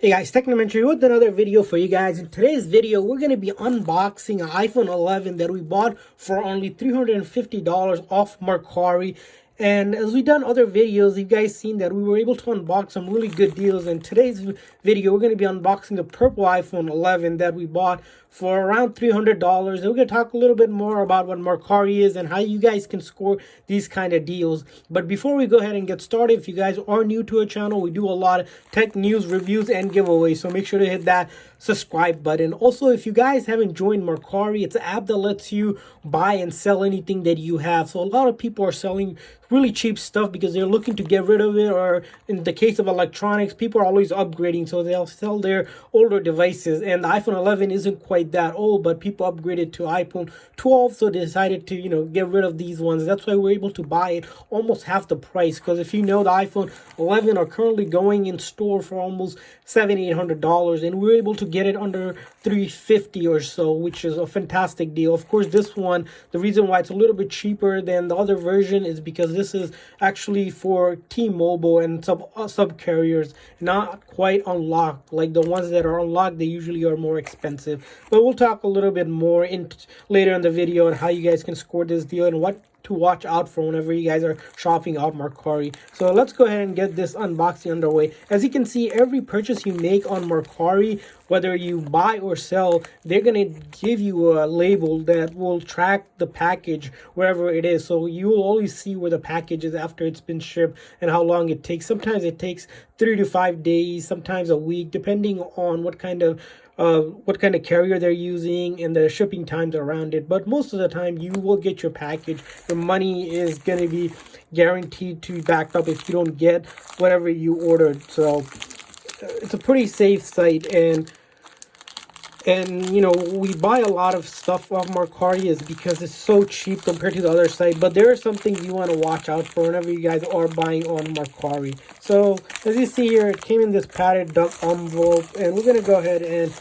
Hey guys, Technomentary with another video for you guys. In today's video, we're going to be unboxing an iPhone 11 that we bought for only $350 off Mercari. And as we've done other videos, you guys seen that we were able to unbox some really good deals. In today's video, we're going to be unboxing the purple iPhone 11 that we bought for around $300. And we're going to talk a little bit more about what Mercari is and how you guys can score these kind of deals. But before we go ahead and get started, if you guys are new to our channel, we do a lot of tech news, reviews, and giveaways. So make sure to hit that subscribe button. Also, if you guys haven't joined Mercari, it's an app that lets you buy and sell anything that you have. So a lot of people are selling really cheap stuff because they're looking to get rid of it, or in the case of electronics, people are always upgrading, so they'll sell their older devices. And the iPhone 11 isn't quite that old, but people upgraded to iPhone 12, so they decided to get rid of these ones. That's why we're able to buy it almost half the price, because if you know, the iPhone 11 are currently going in store for almost $700-800, and we're able to get it under $350 or so, which is a fantastic deal. Of course, this one, the reason why it's a little bit cheaper than the other version is because this is actually for T-Mobile and sub carriers, not quite unlocked. Like the ones that are unlocked, they usually are more expensive. But we'll talk a little bit more later in the video on how you guys can score this deal and what to watch out for whenever you guys are shopping off Mercari. So let's go ahead and get this unboxing underway. As you can see, every purchase you make on Mercari, whether you buy or sell, they're gonna give you a label that will track the package wherever it is. So you will always see where the package is after it's been shipped and how long it takes. Sometimes it takes 3 to 5 days, sometimes a week, depending on what kind of carrier they're using and the shipping times around it. But most of the time you will get your package. Your money is going to be guaranteed to be backed up if you don't get whatever you ordered. So it's a pretty safe site, and we buy a lot of stuff off Mercari is because it's so cheap compared to the other site. But there are some things you want to watch out for whenever you guys are buying on Mercari. So as you see here, it came in this padded duck envelope, and we're going to go ahead and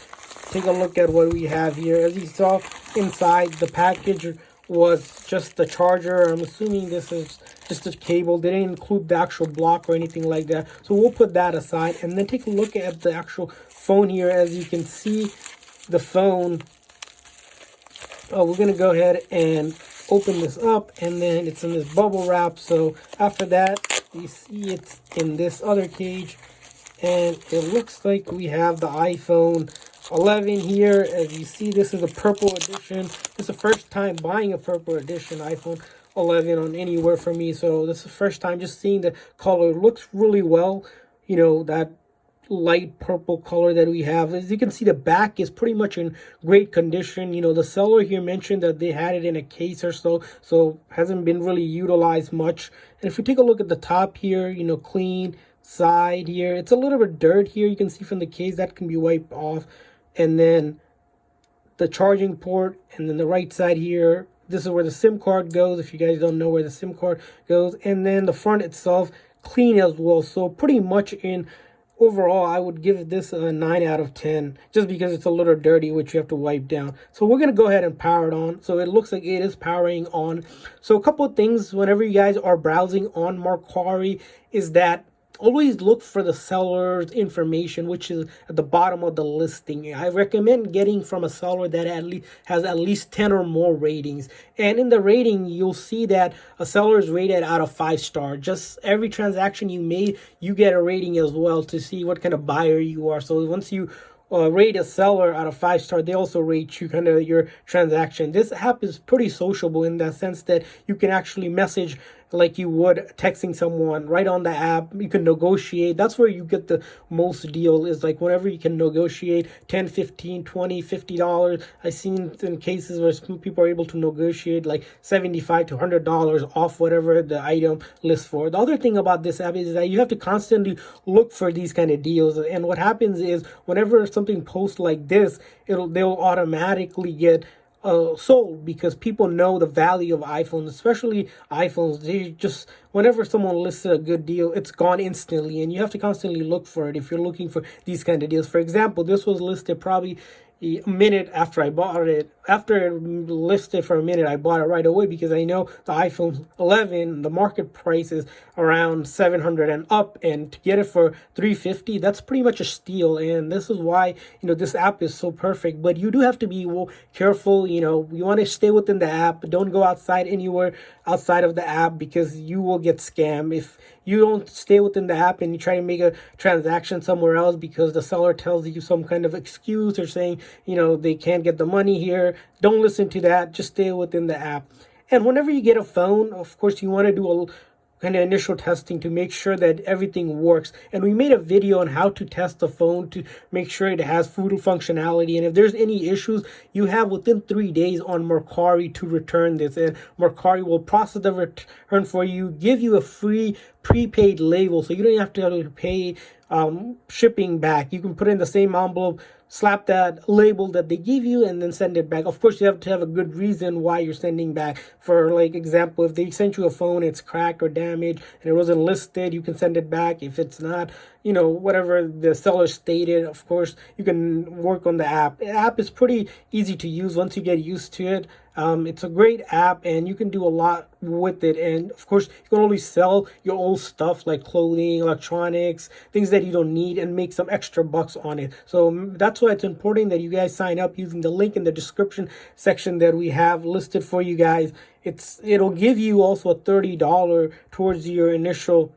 take a look at what we have here. As you saw inside, the package was just the charger. I'm assuming this is just a cable. They didn't include the actual block or anything like that, so we'll put that aside and then take a look at the actual phone here. As you can see, the phone, we're gonna go ahead and open this up, and then it's in this bubble wrap. So after that, you see it's in this other cage, and it looks like we have the iPhone 11 here. As you see, this is a purple edition. It's the first time buying a purple edition iPhone 11 on anywhere for me, so this is the first time just seeing the color. It looks really well, that light purple color that we have. As you can see, the back is pretty much in great condition. The seller here mentioned that they had it in a case or so hasn't been really utilized much. And if we take a look at the top here, clean side here, it's a little bit dirt here, you can see from the case, that can be wiped off. And then the charging port, and then the right side here, this is where the SIM card goes, if you guys don't know where the SIM card goes. And then the front itself, clean as well. So pretty much overall, I would give this a 9 out of 10, just because it's a little dirty, which you have to wipe down. So we're going to go ahead and power it on. So it looks like it is powering on. So a couple of things whenever you guys are browsing on Mercari is that always look for the seller's information, which is at the bottom of the listing. I recommend getting from a seller that has at least 10 or more ratings. And in the rating, you'll see that a seller is rated out of 5 stars. Just every transaction you made, you get a rating as well to see what kind of buyer you are. So once you rate a seller out of 5 stars, they also rate you kind of your transaction. This app is pretty sociable in that sense that you can actually message like you would texting someone right on the app. You can negotiate. That's where you get the most deal, is like whenever you can negotiate $10, $15, $20, $50. I've seen in cases where some people are able to negotiate like $75 to $100 off whatever the item lists for. The other thing about this app is that you have to constantly look for these kind of deals. And what happens is whenever something posts like this, they'll automatically get sold, because people know the value of iPhones, especially iPhones. They just, whenever someone lists a good deal, it's gone instantly, and you have to constantly look for it if you're looking for these kind of deals. For example, this was listed probably a minute after I bought it. After it listed for a minute, I bought it right away because I know the iPhone 11, the market price is around 700 and up, and to get it for 350, that's pretty much a steal. And this is why, this app is so perfect. But you do have to be careful. You want to stay within the app. Don't go outside anywhere outside of the app because you will get scammed if you don't stay within the app and you try to make a transaction somewhere else because the seller tells you some kind of excuse or saying, they can't get the money here. Don't listen to that. Just stay within the app. And whenever you get a phone, of course, you want to do a kind of initial testing to make sure that everything works. And we made a video on how to test the phone to make sure it has full functionality. And if there's any issues, you have within 3 days on Mercari to return this. And Mercari will process the return for you, give you a free prepaid label, so you don't have to pay shipping back. You can put in the same envelope, slap that label that they give you, and then send it back. Of course, you have to have a good reason why you're sending back. For like example, if they sent you a phone, it's cracked or damaged and it wasn't listed, you can send it back. If it's not, whatever the seller stated, of course, you can work on the app. The app is pretty easy to use once you get used to it. It's a great app and you can do a lot with it. And of course, you can only sell your old stuff like clothing, electronics, things that you don't need, and make some extra bucks on it. So that's why it's important that you guys sign up using the link in the description section that we have listed for you guys. It'll give you also a $30 towards your initial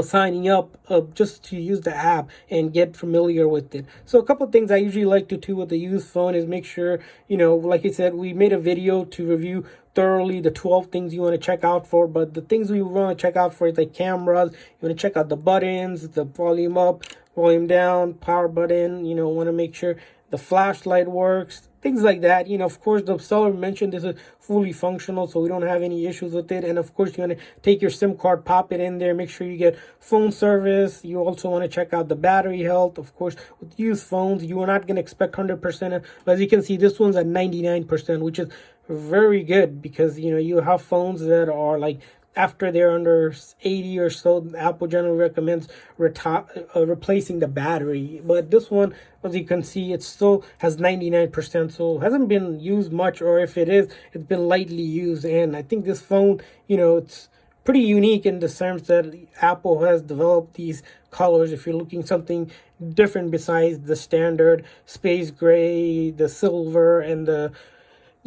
signing up just to use the app and get familiar with it. So a couple of things I usually like to do with the used phone is make sure, like I said, we made a video to review thoroughly the 12 things you want to check out for. But the things we want to check out for is like cameras. You want to check out the buttons, the volume up, volume down, power button. Want to make sure the flashlight works, things like that. Of course, the seller mentioned this is fully functional, so we don't have any issues with it. And of course, you want to take your SIM card, pop it in there, make sure you get phone service. You also want to check out the battery health. Of course, with used phones, you are not going to expect 100%. But as you can see, this one's at 99%, which is very good because, you have phones that are like, after they're under 80 or so, Apple generally recommends replacing the battery. But this one, as you can see, it still has 99%, so hasn't been used much, or if it is, it's been lightly used. And I think this phone, it's pretty unique in the sense that Apple has developed these colors. If you're looking something different besides the standard space gray, the silver, and the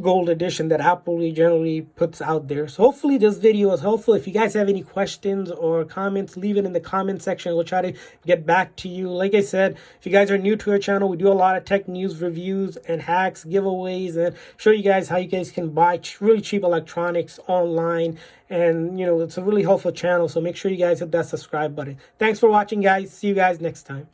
gold edition that Apple generally puts out there. So hopefully this video was helpful. If you guys have any questions or comments, leave it in the comment section. We'll try to get back to you. Like I said, if you guys are new to our channel, we do a lot of tech news, reviews, and hacks, giveaways, and show you guys how you guys can buy really cheap electronics online. And, it's a really helpful channel. So make sure you guys hit that subscribe button. Thanks for watching, guys. See you guys next time.